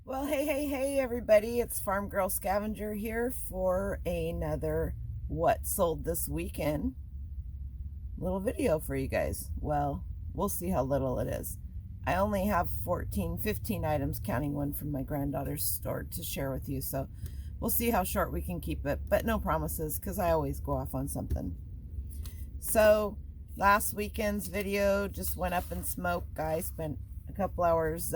Well, hey, everybody. It's Farm Girl Scavenger here for another What Sold This Weekend little video for you guys. Well, we'll see how little it is. I only have 15 items, counting one from my granddaughter's store to share with you. So we'll see how short we can keep it, but no promises because I always go off on something. So last weekend's video just went up in smoke. I spent a couple hours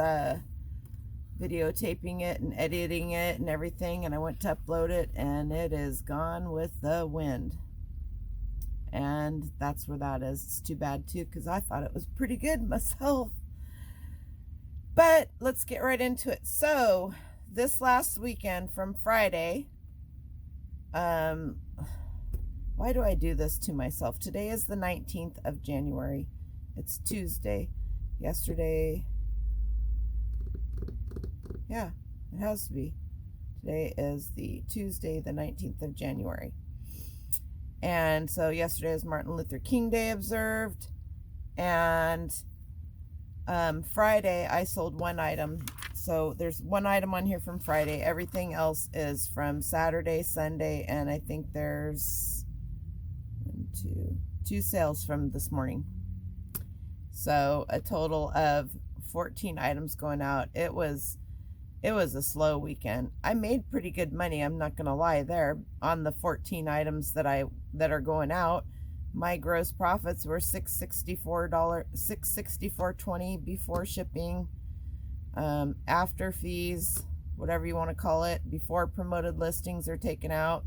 videotaping it and editing it and everything, and I went to upload it and it is gone with the wind. And that's where that is. It's too bad too, because I thought it was pretty good myself. But let's get right into it. So this last weekend from Friday, why do I do this to myself? Today is the 19th of January. It's Tuesday. Yesterday, yeah, it has to be. Today is the Tuesday, the 19th of January. And so yesterday is Martin Luther King Day observed. And Friday, I sold one item. So there's one item on here from Friday. Everything else is from Saturday, Sunday, and I think there's two sales from this morning. So a total of 14 items going out. It was a slow weekend. I made pretty good money, I'm not gonna lie there. On the 14 items that are going out, my gross profits were $664.20 before shipping, after fees, whatever you want to call it, before promoted listings are taken out.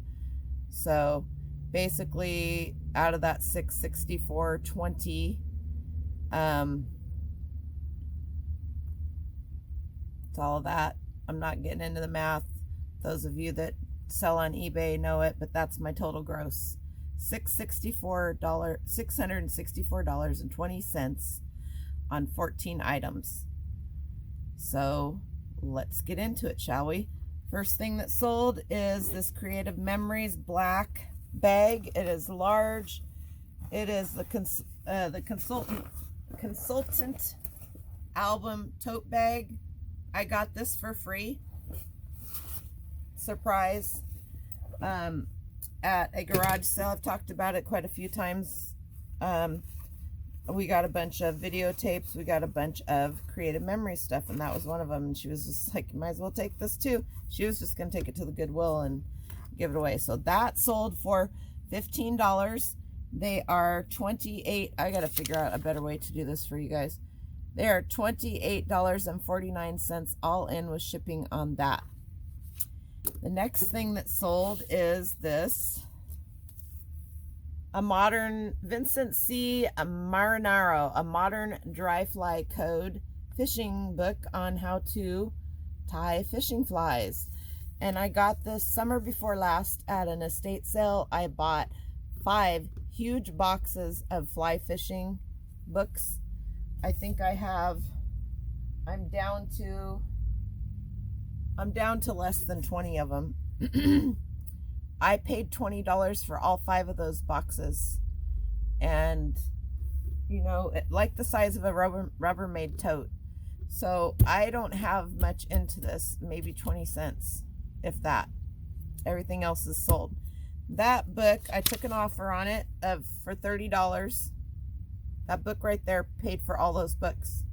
So basically out of that $664.20, it's all of that. I'm not getting into the math. Those of you that sell on eBay know it, but that's my total gross. $664.20 on 14 items. So let's get into it, shall we? First thing that sold is this Creative Memories black bag. It is large. It is the consultant album tote bag. I got this for free. Surprise. At a garage sale. I've talked about it quite a few times. We got a bunch of videotapes. We got a bunch of Creative Memory stuff, and that was one of them. And she was just like, you might as well take this too. She was just going to take it to the Goodwill and give it away. So that sold for $15. They are 28. I got to figure out a better way to do this for you guys. They are $28.49 all in with shipping on that. The next thing that sold is this, a modern Vincent C. Marinaro, a modern dry fly code fishing book on how to tie fishing flies. And I got this summer before last at an estate sale. I bought 5 huge boxes of fly fishing books. I think I'm down to less than 20 of them. I paid $20 for all 5 of those boxes. And, you know, like the size of a Rubbermaid tote. So I don't have much into this, maybe 20 cents, if that. Everything else is sold. That book, I took an offer on it for $30. That book right there paid for all those books.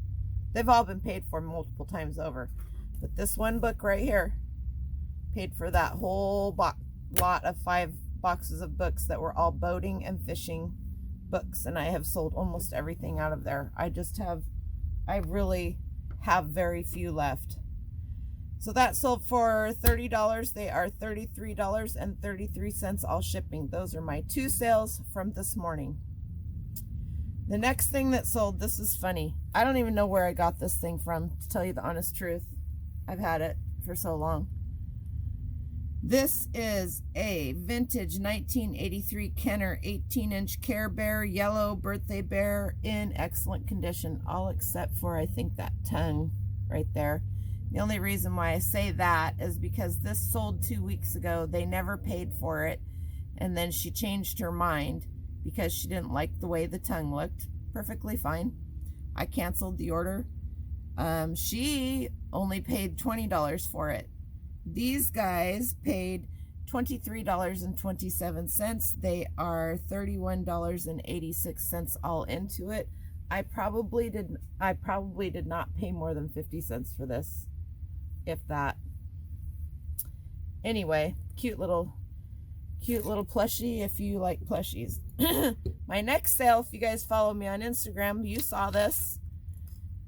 They've all been paid for multiple times over. But this one book right here paid for that whole lot of 5 boxes of books that were all boating and fishing books. And I have sold almost everything out of there. I really have very few left. So that sold for $30. They are $33.33 all shipping. Those are my 2 sales from this morning. The next thing that sold, this is funny. I don't even know where I got this thing from, to tell you the honest truth. I've had it for so long. This is a vintage 1983 Kenner 18-inch Care Bear, yellow birthday bear, in excellent condition, all except for, I think, that tongue right there. The only reason why I say that is because this sold 2 weeks ago. They never paid for it, and then she changed her mind because she didn't like the way the tongue looked. Perfectly fine. I canceled the order. She only paid $20 for it. These guys paid $23.27. They are $31.86 all into it. I probably did not pay more than 50 cents for this, if that. Anyway, cute little plushie if you like plushies. My next sale, if you guys follow me on Instagram, you saw this.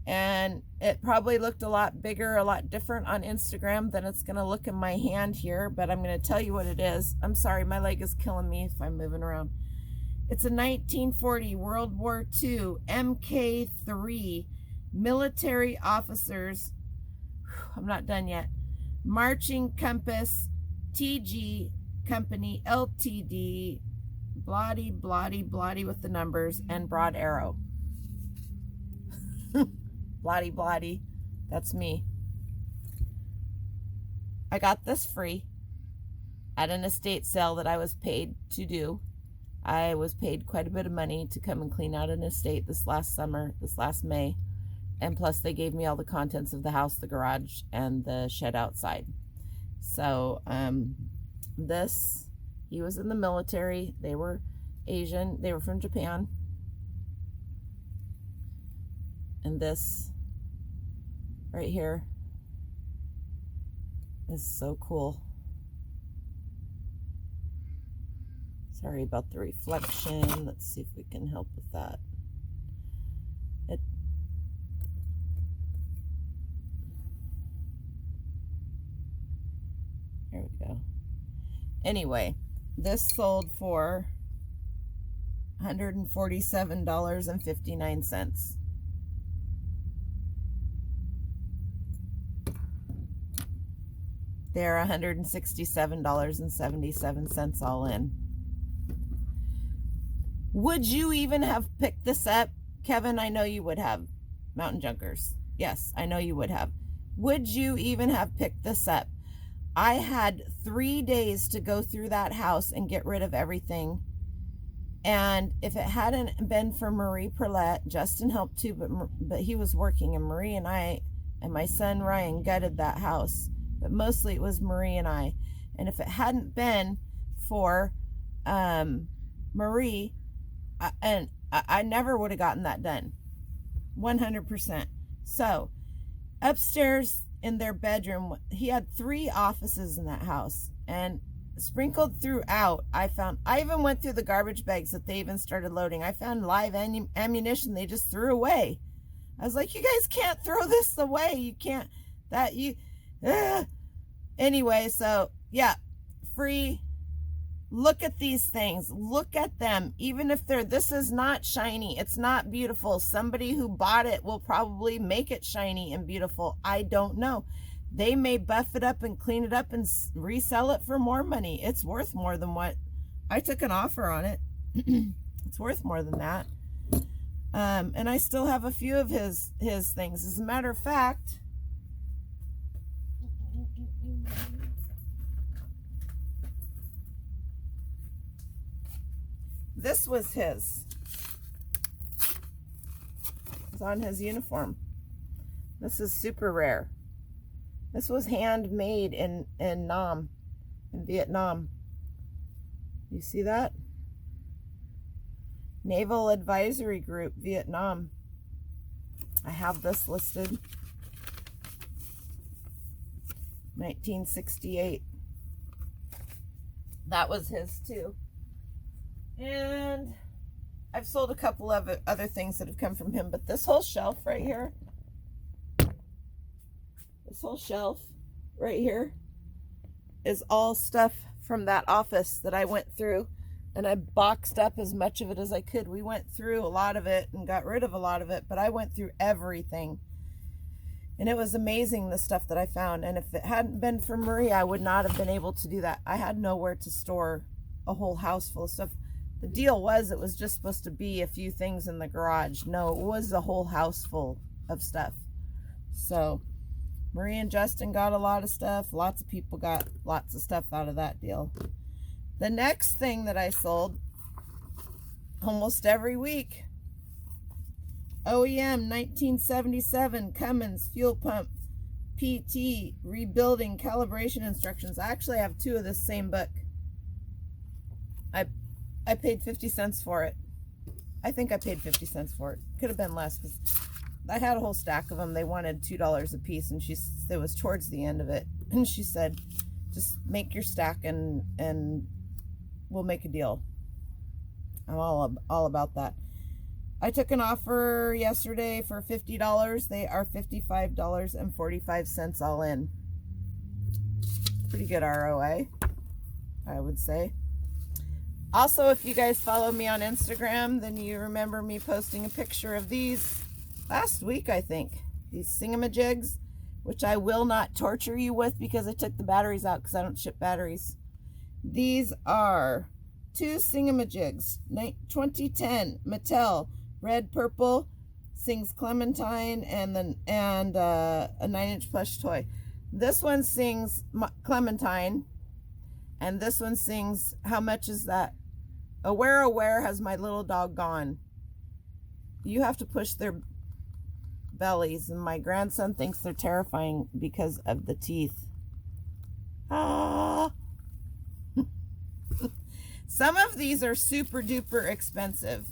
And it probably looked a lot bigger, a lot different on Instagram than it's going to look in my hand here. But I'm going to tell you what it is. I'm sorry, my leg is killing me if I'm moving around. It's a 1940 World War II MK3 military officers. I'm not done yet. Marching Compass TG Company Ltd. Blotty with the numbers and broad arrow. Blotty, that's me. I got this free at an estate sale that I was paid to do. I was paid quite a bit of money to come and clean out an estate this last May. And plus they gave me all the contents of the house, the garage, and the shed outside. So, he was in the military. They were Asian. They were from Japan. And this right here is so cool. Sorry about the reflection. Let's see if we can help with that. There we go. Anyway, this sold for $147.59. They're $167.77 all in. Would you even have picked this up? Kevin, I know you would have. Mountain Junkers. Yes, I know you would have. Would you even have picked this up? I had 3 days to go through that house and get rid of everything. And if it hadn't been for Marie Perlette, Justin helped too, but he was working, and Marie and I and my son Ryan gutted that house. But mostly it was Marie and I. And if it hadn't been for Marie, I never would have gotten that done. 100%. So upstairs in their bedroom, he had 3 offices in that house, and sprinkled throughout, I even went through the garbage bags that they even started loading. I found live ammunition they just threw away. I was like, you guys can't throw this away. You can't, Anyway, so yeah, free. Look at these things. Look at them. Even if this is not shiny, it's not beautiful. Somebody who bought it will probably make it shiny and beautiful. I don't know. They may buff it up and clean it up and resell it for more money. It's worth more than what I took an offer on it. It's worth more than that. And I still have a few of his things. As a matter of fact, this was his. It's on his uniform. This is super rare. This was handmade in Nam, in Vietnam. You see that? Naval Advisory Group, Vietnam. I have this listed. 1968. That was his too. And I've sold a couple of other things that have come from him, but this whole shelf right here, is all stuff from that office that I went through, and I boxed up as much of it as I could. We went through a lot of it and got rid of a lot of it, but I went through everything. And it was amazing, the stuff that I found. And if it hadn't been for Marie, I would not have been able to do that. I had nowhere to store a whole house full of stuff. The deal was, it was just supposed to be a few things in the garage. No, it was a whole house full of stuff. So Marie and Justin got a lot of stuff. Lots of people got lots of stuff out of that deal. The next thing that I sold almost every week, OEM 1977 Cummins fuel pump, PT Rebuilding Calibration Instructions. I actually have 2 of this same book. I paid 50 cents for it. I think I paid 50 cents for it. Could have been less because I had a whole stack of them. They wanted $2 a piece, and it was towards the end of it. And she said, just make your stack and we'll make a deal. I'm all about that. I took an offer yesterday for $50. They are $55.45 all in. Pretty good ROI, I would say. Also, if you guys follow me on Instagram, then you remember me posting a picture of these last week, I think. These Singamajigs, which I will not torture you with because I took the batteries out because I don't ship batteries. These are 2 Singamajigs, 2010 Mattel, red, purple, sings Clementine, and a 9-inch plush toy. This one sings Clementine, and this one sings, how much is that? Where has my little dog gone? You have to push their bellies, and my grandson thinks they're terrifying because of the teeth. Ah. Some of these are super duper expensive,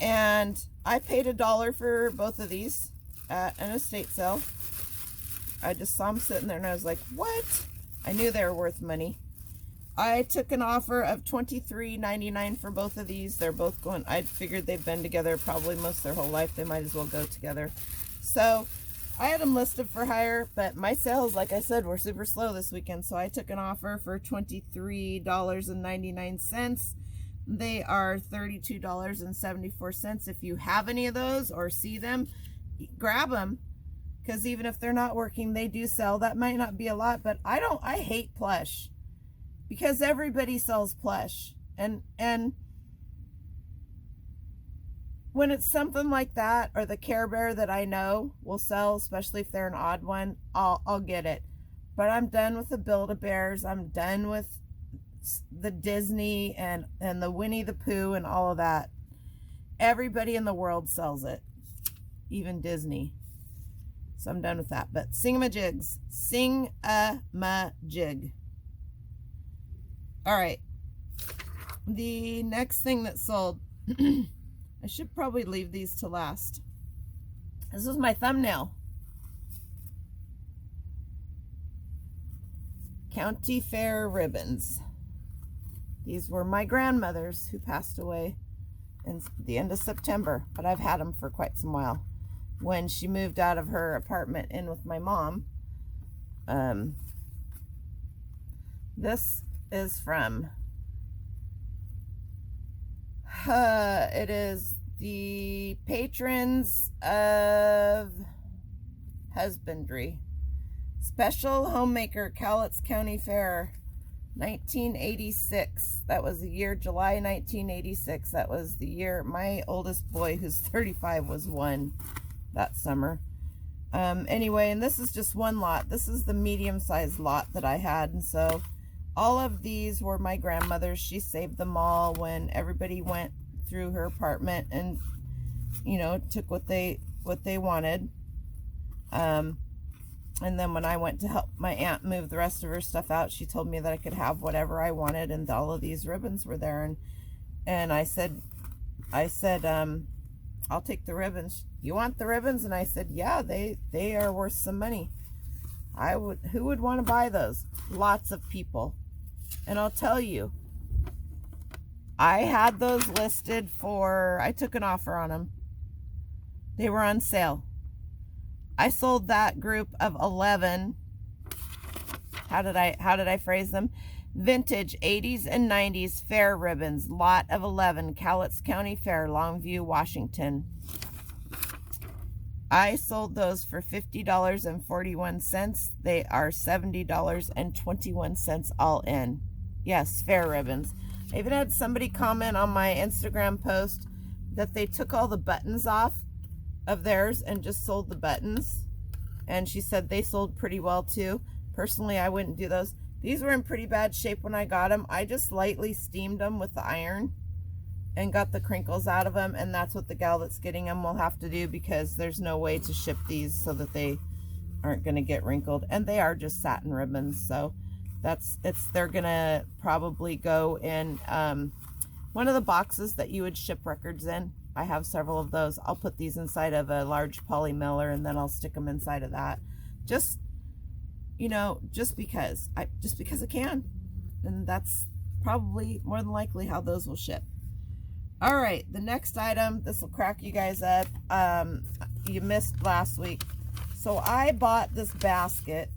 and I paid $1 for both of these at an estate sale. I just saw them sitting there and I was like, what? I knew they were worth money. I took an offer of $23.99 for both of these. They're both going, I figured they've been together probably most of their whole life. They might as well go together. So I had them listed for hire, but my sales, like I said, were super slow this weekend. So I took an offer for $23.99. They are $32.74. If you have any of those or see them, grab them. Because even if they're not working, they do sell. That might not be a lot, but I hate plush. Because everybody sells plush. And when it's something like that, or the Care Bear that I know will sell, especially if they're an odd one, I'll get it. But I'm done with the Build-A-Bears. I'm done with the Disney and the Winnie the Pooh and all of that. Everybody in the world sells it. Even Disney. So I'm done with that. But Singamajigs. Sing-a-ma-jig. All right. The next thing that sold, I should probably leave these to last. This was my thumbnail. County Fair ribbons. These were my grandmother's who passed away in the end of September, but I've had them for quite some while. When she moved out of her apartment in with my mom, this is from, it is the Patrons of Husbandry. Special Homemaker, Cowlitz County Fair, 1986. That was the year, July 1986. That was the year my oldest boy, who's 35, was 1 that summer. Anyway, and this is just one lot. This is the medium-sized lot that I had, and so all of these were my grandmother's. She saved them all when everybody went through her apartment and, you know, took what they wanted. And then when I went to help my aunt move the rest of her stuff out, she told me that I could have whatever I wanted, and all of these ribbons were there. And I said, I'll take the ribbons. You want the ribbons? And I said, yeah, they are worth some money. Who would want to buy those? Lots of people. And I'll tell you, I had those listed for, I took an offer on them. They were on sale. I sold that group of 11. How did I phrase them? Vintage 80s and 90s fair ribbons, lot of 11, Cowlitz County Fair, Longview, Washington. I sold those for $50.41. They are $70.21 all in. Yes, fair ribbons. I even had somebody comment on my Instagram post that they took all the buttons off of theirs and just sold the buttons, and she said they sold pretty well too. Personally, I wouldn't do those. These were in pretty bad shape when I got them. I just lightly steamed them with the iron and got the crinkles out of them, and that's what the gal that's getting them will have to do, because there's no way to ship these so that they aren't going to get wrinkled, and they are just satin ribbons, so they're going to probably go in one of the boxes that you would ship records in. I have several of those. I'll put these inside of a large poly mailer, and then I'll stick them inside of that. Just, you know, just because I can. And that's probably more than likely how those will ship. All right, the next item, this will crack you guys up. You missed last week. So I bought this basket.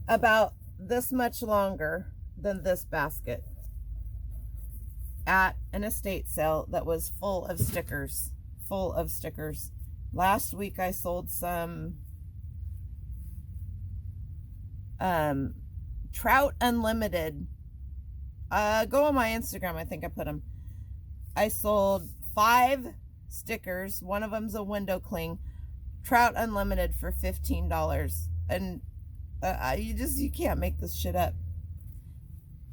About this much longer than this basket at an estate sale that was full of stickers. Last week I sold some Trout Unlimited. Go on my Instagram, I think I put them. I sold 5 stickers. One of them's a window cling. Trout Unlimited for $15. And you can't make this shit up.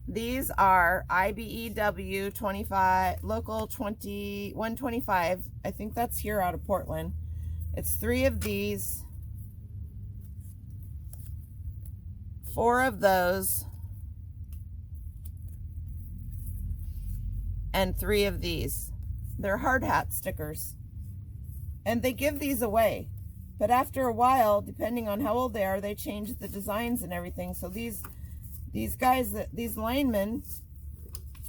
These are IBEW 25, local 125. I think that's here out of Portland. It's 3 of these, 4 of those, and 3 of these. They're hard hat stickers. And they give these away. But after a while, depending on how old they are, they change the designs and everything. So these guys, these linemen,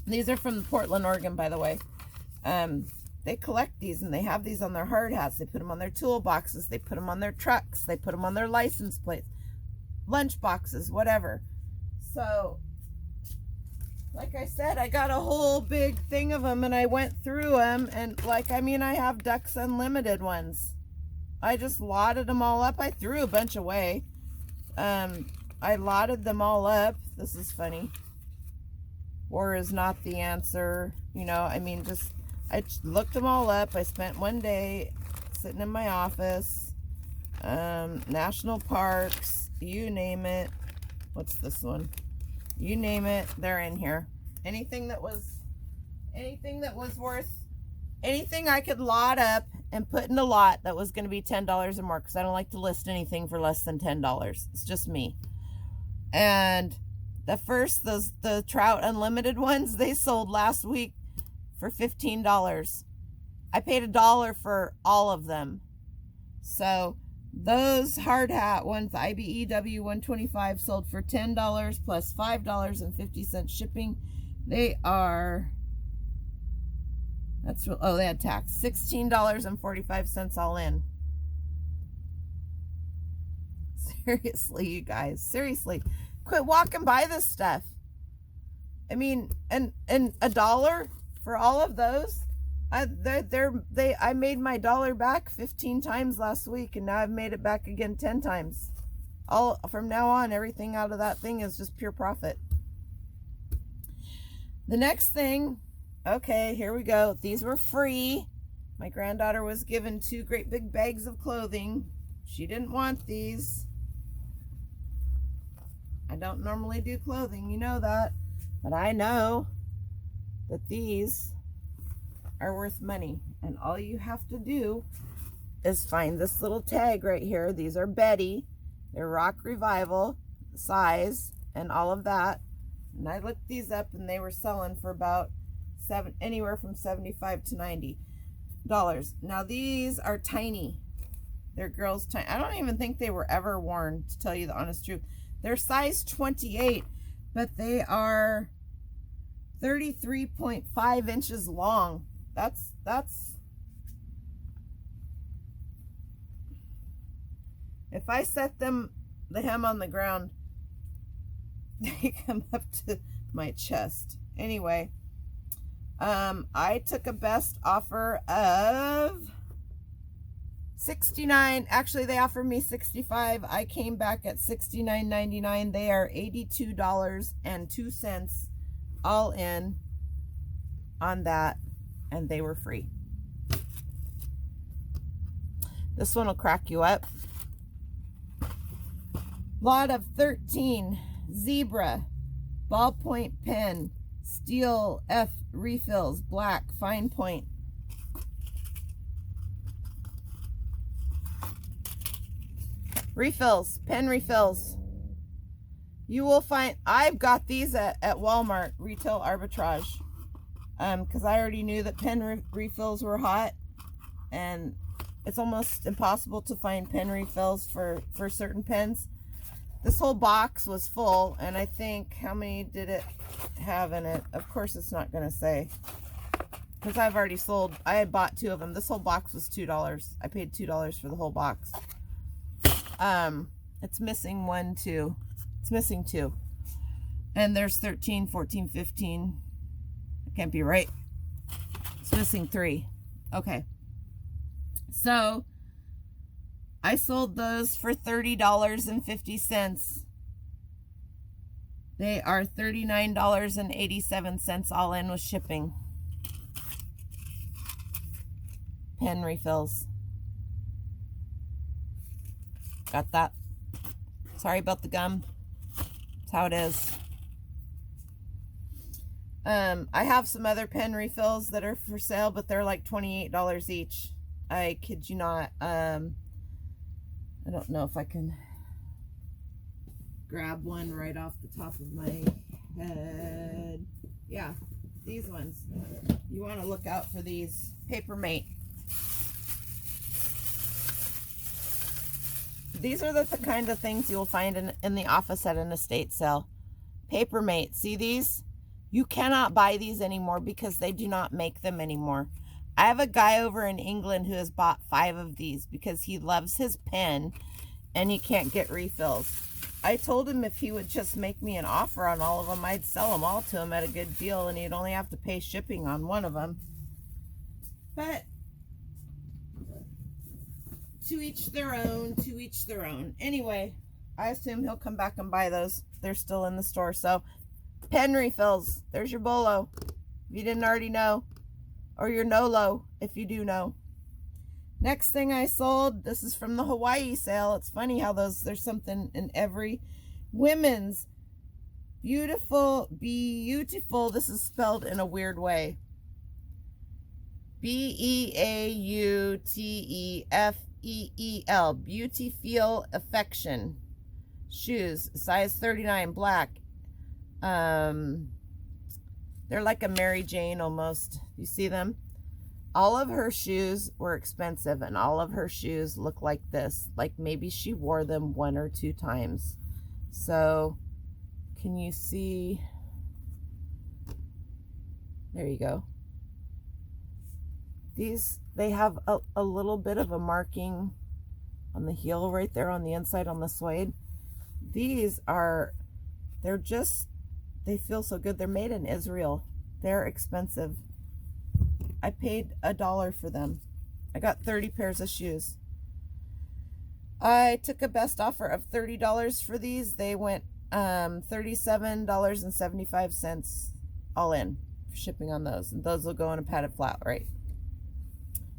these are from Portland, Oregon, by the way. They collect these, and they have these on their hard hats. They put them on their toolboxes. They put them on their trucks. They put them on their license plates, lunch boxes, whatever. So, like I said, I got a whole big thing of them, and I went through them, and I have Ducks Unlimited ones. I just lotted them all up. I threw a bunch away. I lotted them all up. This is funny. War is not the answer. You know, I looked them all up. I spent one day sitting in my office. National parks, you name it. What's this one? You name it, they're in here. Anything that was worth, anything I could lot up and put in a lot that was going to be $10 or more, because I don't like to list anything for less than $10. It's just me. And the Trout Unlimited ones, they sold last week for $15. I paid $1 for all of them. So those hard hat ones, the IBEW 125, sold for $10 plus $5.50 shipping. They are, they had tax. $16.45 all in. Seriously, you guys, seriously. Quit walking by this stuff. I mean, and $1 for all of those. I made my $1 back 15 times last week, and now I've made it back again 10 times. All from now on, everything out of that thing is just pure profit. The next thing, okay, here we go. These were free. My granddaughter was given 2 great big bags of clothing. She didn't want these. I don't normally do clothing, you know that. But I know that these are worth money. And all you have to do is find this little tag right here. These are Betty. They're Rock Revival size and all of that. And I looked these up, and they were selling for about anywhere from $75 to $90. Now these are tiny. They're girls' tiny. I don't even think they were ever worn, to tell you the honest truth. They're size 28, but they are 33.5 inches long. That's if I set the hem on the ground, they come up to my chest. Anyway, I took a best offer of $69. Actually, they offered me $65. I came back at $69.99. They are $82.02 all in on that, and they were free. This one will crack you up. Lot of 13 zebra ballpoint pen, steel F refills, black fine point. Refills, pen refills. You will find, I've got these at Walmart, retail arbitrage. Because I already knew that pen refills were hot. And it's almost impossible to find pen refills for certain pens. This whole box was full, and I think, how many did it have in it? Of course it's not going to say. Because I've already sold, I had bought 2 of them. This whole box was $2. I paid $2 for the whole box. It's missing 1, 2. It's missing 2. And there's 13, 14, 15. It can't be right. It's missing 3. Okay. So, I sold those for $30.50. They are $39.87 all in with shipping. Pen refills. Got that. Sorry about the gum. That's how it is. I have some other pen refills that are for sale, but they're like $28 each. I kid you not. I don't know if I can grab one right off the top of my head. Yeah, these ones. You want to look out for these. Papermate. These are the kind of things you'll find in the office at an estate sale. Papermate. See these? You cannot buy these anymore because they do not make them anymore. I have a guy over in England who has bought 5 of these because he loves his pen and he can't get refills. I told him if he would just make me an offer on all of them, I'd sell them all to him at a good deal and he'd only have to pay shipping on one of them. But to each their own, to each their own. Anyway, I assume he'll come back and buy those. They're still in the store. So, pen refills. There's your bolo. If you didn't already know. Or your Nolo, if you do know. Next thing I sold, this is from the Hawaii sale. It's funny how there's something in every women's. Beautiful. This is spelled in a weird way. Beautefeel. Beauty Feel Affection. Shoes, size 39, black. They're like a Mary Jane almost. You see them? All of her shoes were expensive, and all of her shoes look like this. Like maybe she wore them 1 or 2 times. So, can you see? There you go. These, they have a little bit of a marking on the heel right there on the inside on the suede. These are, they feel so good. They're made in Israel. They're expensive. I paid $1 for them. I got 30 pairs of shoes. I took a best offer of $30 for these. They went $37.75 all in for shipping on those. And those will go in a padded flat rate.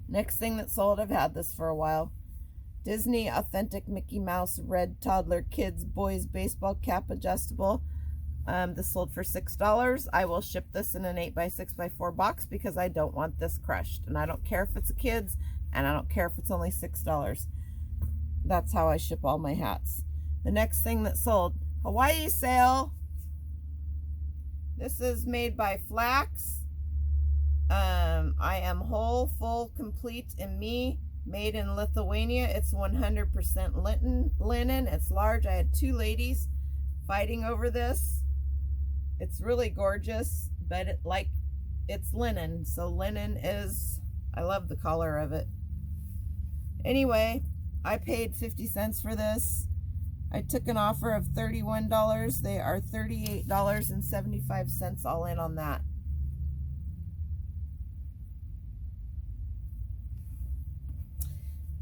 Next thing that sold, I've had this for a while. Disney Authentic Mickey Mouse Red Toddler Kids Boys Baseball Cap Adjustable. This sold for $6. I will ship this in an 8x6x4 box because I don't want this crushed. And I don't care if it's a kid's, and I don't care if it's only $6. That's how I ship all my hats. The next thing that sold, Hawaii sale. This is made by Flax. I am whole, full, complete in me. Made in Lithuania. It's 100% linen. It's large. I had 2 ladies fighting over this. It's really gorgeous, but it's linen. So linen is, I love the color of it. Anyway, I paid 50 cents for this. I took an offer of $31. They are $38.75 all in on that.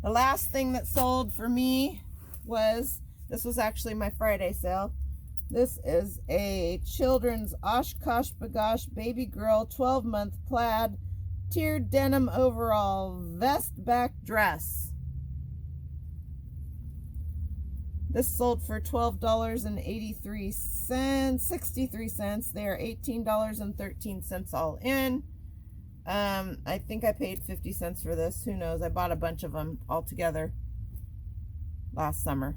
The last thing that sold for me was, this was actually my Friday sale. This is a children's Oshkosh Bagosh baby girl 12-month plaid tiered denim overall vest back dress. This sold for $12.83, 63 cents. They are $18.13 all in. I think I paid 50 cents for this. Who knows? I bought a bunch of them all together. last summer.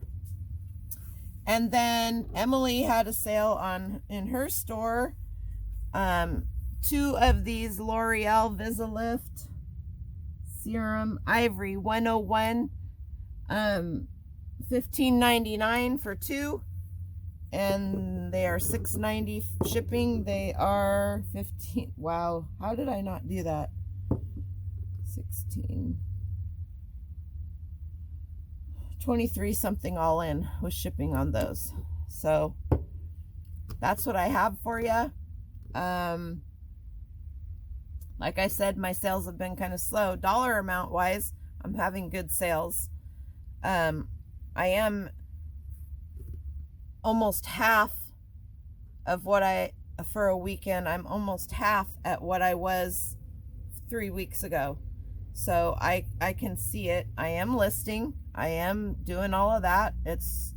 And then Emily had a sale in her store. 2 of these L'Oreal Visilift Serum Ivory 101, $15.99 for 2, and they are $6.90 shipping. They are 15. Wow, how did I not do that? 16, 23 something all in with shipping on those. So that's what I have for you. Like I said, my sales have been kind of slow. Dollar amount wise, I'm having good sales. I am almost half of what for a weekend, I'm almost half at what I was 3 weeks ago. So I can see it. I am listing. I am doing all of that. It's,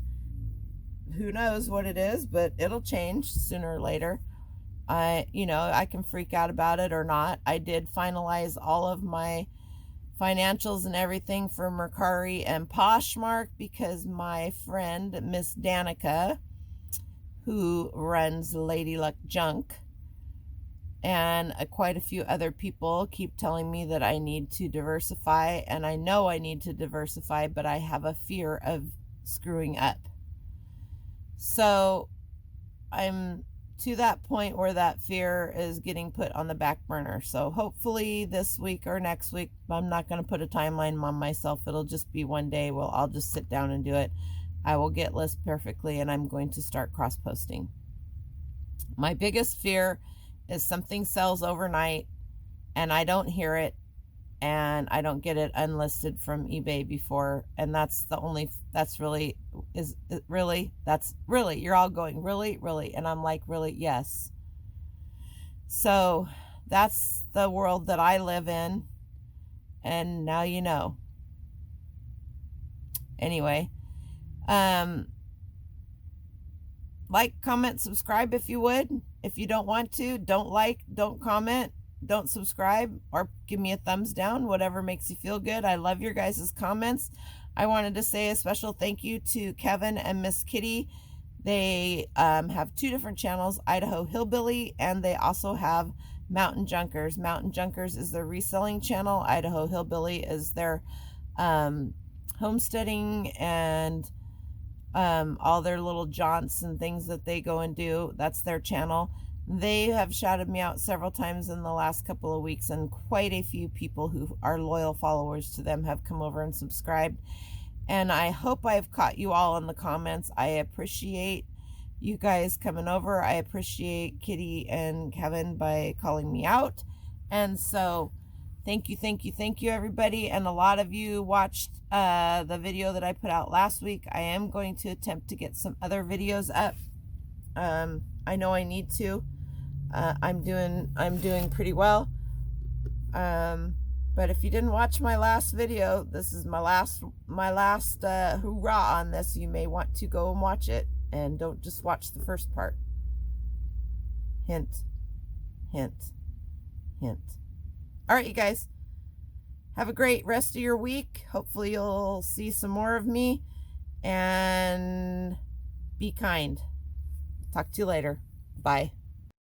who knows what it is, but it'll change sooner or later. I can freak out about it or not. I did finalize all of my financials and everything for Mercari and Poshmark because my friend, Miss Danica, who runs Lady Luck Junk, and quite a few other people keep telling me that I need to diversify, and I know I need to diversify, but I have a fear of screwing up. So I'm to that point where that fear is getting put on the back burner. So hopefully this week or next week, I'm not going to put a timeline on myself. It'll just be one day. Well, I'll just sit down and do it. I will get lists perfectly, and I'm going to start cross-posting. My biggest fear is something sells overnight and I don't hear it and I don't get it unlisted from eBay before. And that's really, you're all going, really? And I'm like, really? Yes. So that's the world that I live in. And now you know. Anyway, like, comment, subscribe if you would. If you don't want to, don't like, don't comment, don't subscribe, or give me a thumbs down, whatever makes you feel good. I love your guys' comments. I wanted to say a special thank you to Kevin and Miss Kitty. They have 2 different channels, Idaho Hillbilly, and they also have Mountain Junkers. Mountain Junkers is their reselling channel. Idaho Hillbilly is their homesteading and all their little jaunts and things that they go and do. That's their channel. They have shouted me out several times in the last couple of weeks, and quite a few people who are loyal followers to them have come over and subscribed. And I hope I've caught you all in the comments. I appreciate you guys coming over. I appreciate Kitty and Kevin by calling me out. And so thank you, everybody. And a lot of you watched the video that I put out last week. I am going to attempt to get some other videos up. I know I need to. I'm doing pretty well. But if you didn't watch my last video, this is my last hoorah on this. You may want to go and watch it, and don't just watch the first part. Hint, hint, hint. All right, you guys, have a great rest of your week. Hopefully you'll see some more of me, and be kind. Talk to you later. Bye.